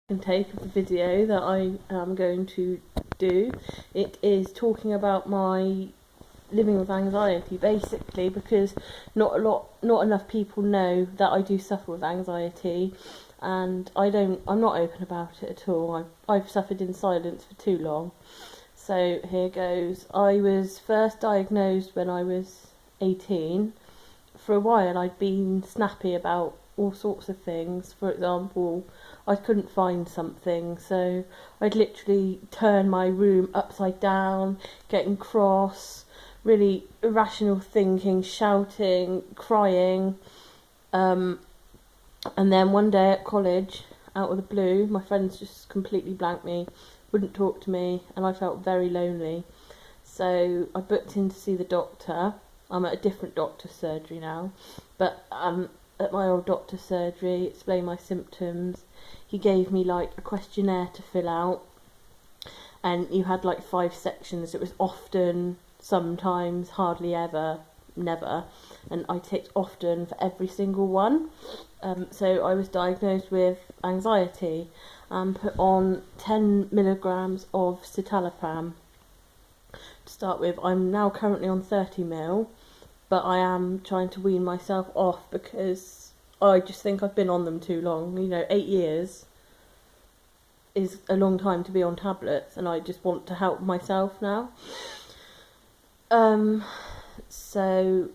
Take of the video that I am going to do. It is talking about my living with anxiety, basically, because not enough people know that I do suffer with anxiety, and I'm not open about it at all. I've suffered in silence for too long. So here goes. I was first diagnosed when I was 18. For a while I'd been snappy about all sorts of things. For example, I couldn't find something, so I'd literally turn my room upside down, getting cross, really irrational thinking, shouting, crying. And then one day at college, out of the blue, my friends just completely blanked me, wouldn't talk to me, and I felt very lonely. So I booked in to see the doctor. I'm at a different doctor's surgery now, but at my old doctor's surgery, explained my symptoms. He gave me like a questionnaire to fill out, and you had like 5 sections. It was often, sometimes, hardly ever, never, and I ticked often for every single one. So I was diagnosed with anxiety and put on 10 milligrams of citalopram to start with. I'm now currently on 30 mil, but I am trying to wean myself off because I just think I've been on them too long. 8 years is a long time to be on tablets, and I just want to help myself now. So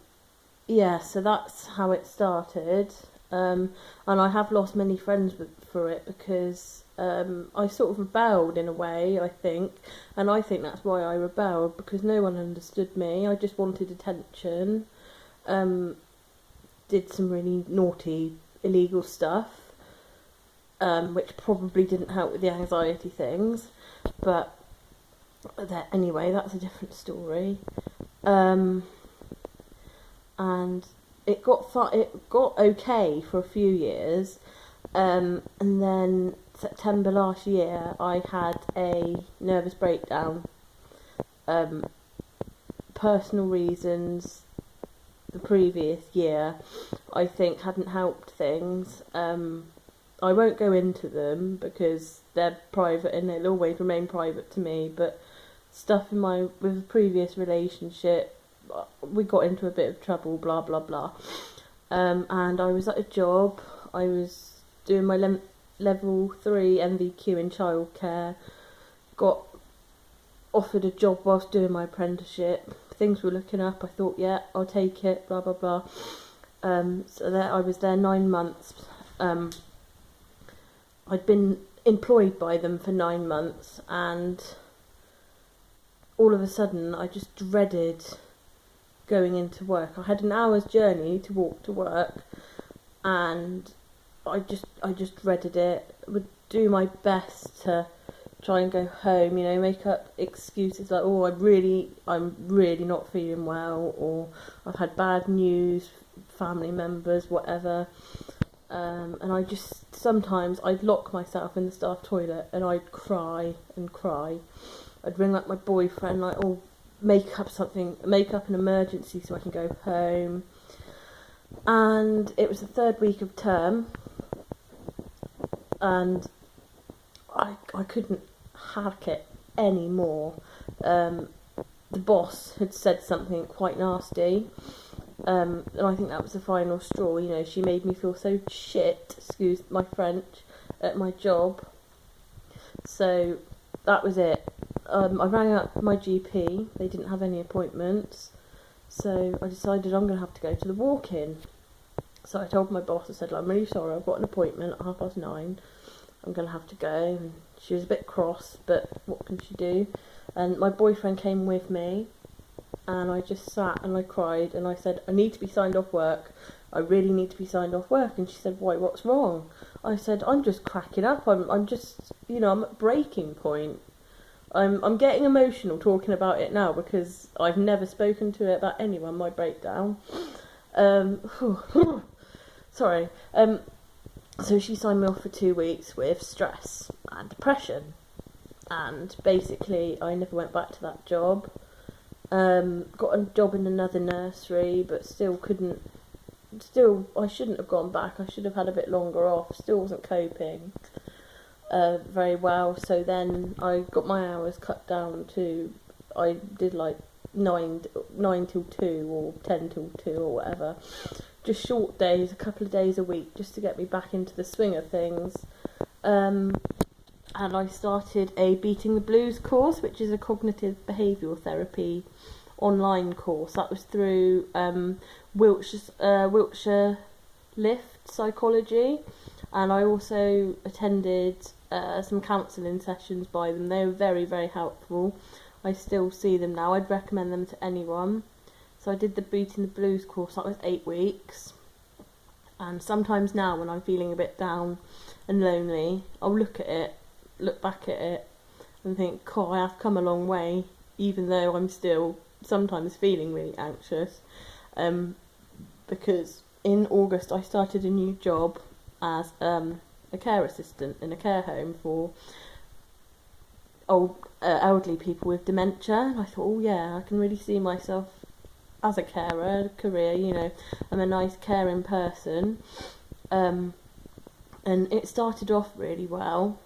that's how it started. And I have lost many friends for it because I sort of rebelled in a way, I think, and I think that's why I rebelled, because no one understood me. I just wanted attention, did some really naughty, illegal stuff, which probably didn't help with the anxiety things, but anyway, that's a different story. And it got okay for a few years, and then September last year I had a nervous breakdown. Personal reasons the previous year, I think, hadn't helped things. I won't go into them because they're private and they'll always remain private to me, but stuff with the previous relationship, we got into a bit of trouble, blah blah blah. And I was at a job. I was doing my level 3 MVQ in childcare. Got offered a job whilst doing my apprenticeship. Things were looking up. I thought, yeah, I'll take it. Blah blah blah. So I was there 9 months. I'd been employed by them for 9 months, and all of a sudden I just dreaded going into work. I had an hour's journey to walk to work, and I just dreaded it. Would do my best to try and go home, make up excuses like, oh, I'm really not feeling well, or I've had bad news, family members, whatever. And I just, sometimes I'd lock myself in the staff toilet and I'd cry and cry. I'd ring up my boyfriend, like, oh, make up an emergency so I can go home. And it was the 3rd week of term, and I couldn't hack it anymore. The boss had said something quite nasty, and I think that was the final straw. She made me feel so shit, excuse my French, at my job. So that was it. I rang up my GP. They didn't have any appointments, so I decided I'm going to have to go to the walk-in. So I told my boss, I said, I'm really sorry, I've got an appointment at 9:30. I'm going to have to go. And she was a bit cross, but what can she do? And my boyfriend came with me, and I just sat and I cried, and I said, I need to be signed off work. I really need to be signed off work. And she said, why, what's wrong? I said, I'm just cracking up. I'm just, I'm at breaking point. I'm getting emotional talking about it now because I've never spoken to it about anyone, my breakdown. Sorry. So she signed me off for 2 weeks with stress and depression, and basically I never went back to that job. Got a job in another nursery, but I shouldn't have gone back. I should have had a bit longer off. Still wasn't coping. very well. So then I got my hours cut down to, I did like 9 till 2 or 10 till 2 or whatever. Just short days, a couple of days a week, just to get me back into the swing of things. And I started a Beating the Blues course, which is a cognitive behavioural therapy online course. That was through Wiltshire Lift Psychology, and I also attended some counselling sessions by them. They were very, very helpful. I still see them now. I'd recommend them to anyone. So I did the Beating the Blues course. That was 8 weeks. And sometimes now when I'm feeling a bit down and lonely, I'll look back at it and think, God, I have come a long way, even though I'm still sometimes feeling really anxious. Because in August I started a new job as a care assistant in a care home for elderly people with dementia. And I thought, oh yeah, I can really see myself as a carer, career, you know, I'm a nice caring person. And it started off really well,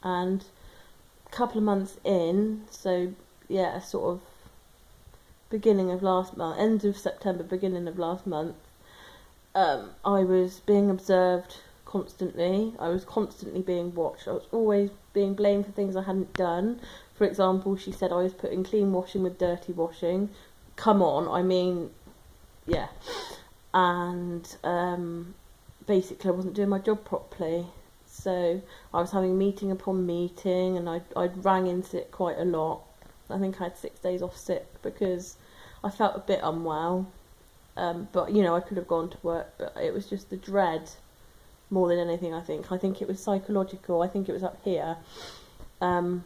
and a couple of months in, so yeah, sort of beginning of last month, end of September, beginning of last month, I was being observed constantly. I was constantly being watched. I was always being blamed for things I hadn't done. For example, she said I was putting clean washing with dirty washing. Come on, I mean, yeah. And basically I wasn't doing my job properly. So I was having meeting upon meeting, and I'd rang in sick quite a lot. I think I had 6 days off sick because I felt a bit unwell. But, you know, I could have gone to work, but it was just the dread more than anything, I think. I think it was psychological. I think it was up here. And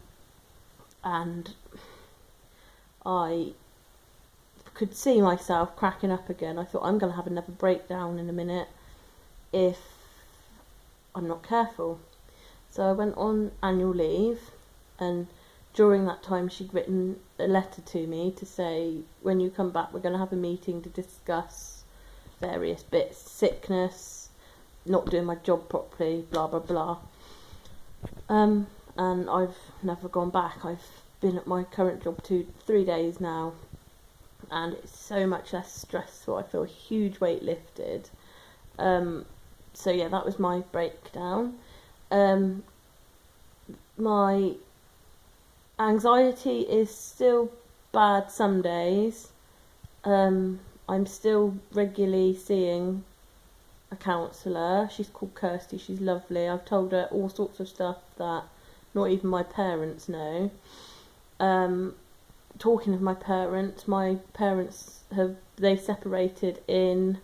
I could see myself cracking up again. I thought, I'm going to have another breakdown in a minute if I'm not careful. So I went on annual leave, and during that time she'd written a letter to me to say, when you come back we're going to have a meeting to discuss various bits, sickness, not doing my job properly, blah blah blah. And I've never gone back. I've been at my current job 3 days now, and it's so much less stressful. I feel a huge weight lifted. So yeah, that was my breakdown. My anxiety is still bad some days. I'm still regularly seeing a counsellor. She's called Kirsty. She's lovely. I've told her all sorts of stuff that not even my parents know. Talking of my parents they separated in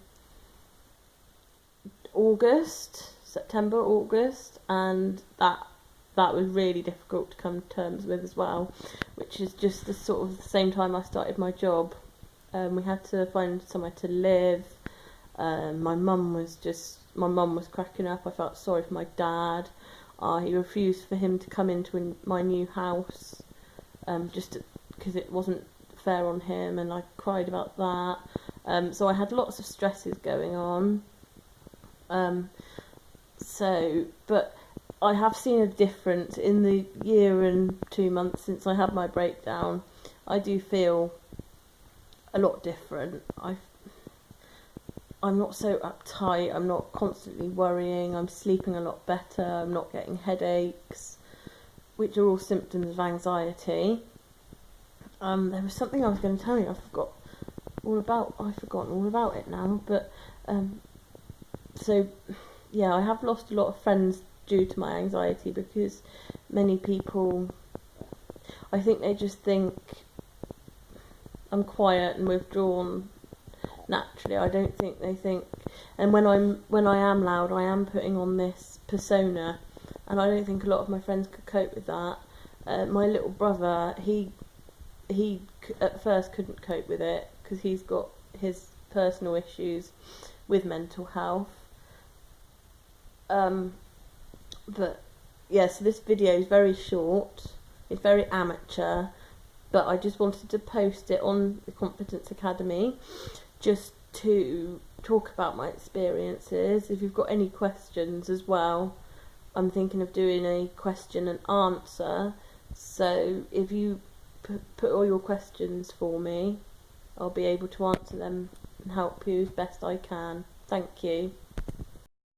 September, August, and that was really difficult to come to terms with as well, which is just the same time I started my job. We had to find somewhere to live. My mum was cracking up. I felt sorry for my dad. He refused for him to come into my new house, just because it wasn't fair on him, and I cried about that. So I had lots of stresses going on. But I have seen a difference in the year and 2 months since I had my breakdown. I do feel a lot different. I'm not so uptight, I'm not constantly worrying, I'm sleeping a lot better, I'm not getting headaches, which are all symptoms of anxiety. There was something I was going to tell you, I've forgotten all about it now, but so yeah, I have lost a lot of friends due to my anxiety, because many people, I think they just think I'm quiet and withdrawn naturally. I don't think they think, and when I am loud, I am putting on this persona, and I don't think a lot of my friends could cope with that. My little brother, he at first couldn't cope with it because he's got his personal issues with mental health. But yeah, so this video is very short, it's very amateur, but I just wanted to post it on the Confidence Academy just to talk about my experiences. If you've got any questions as well, I'm thinking of doing a question and answer. So if you put all your questions for me, I'll be able to answer them and help you as best I can. Thank you.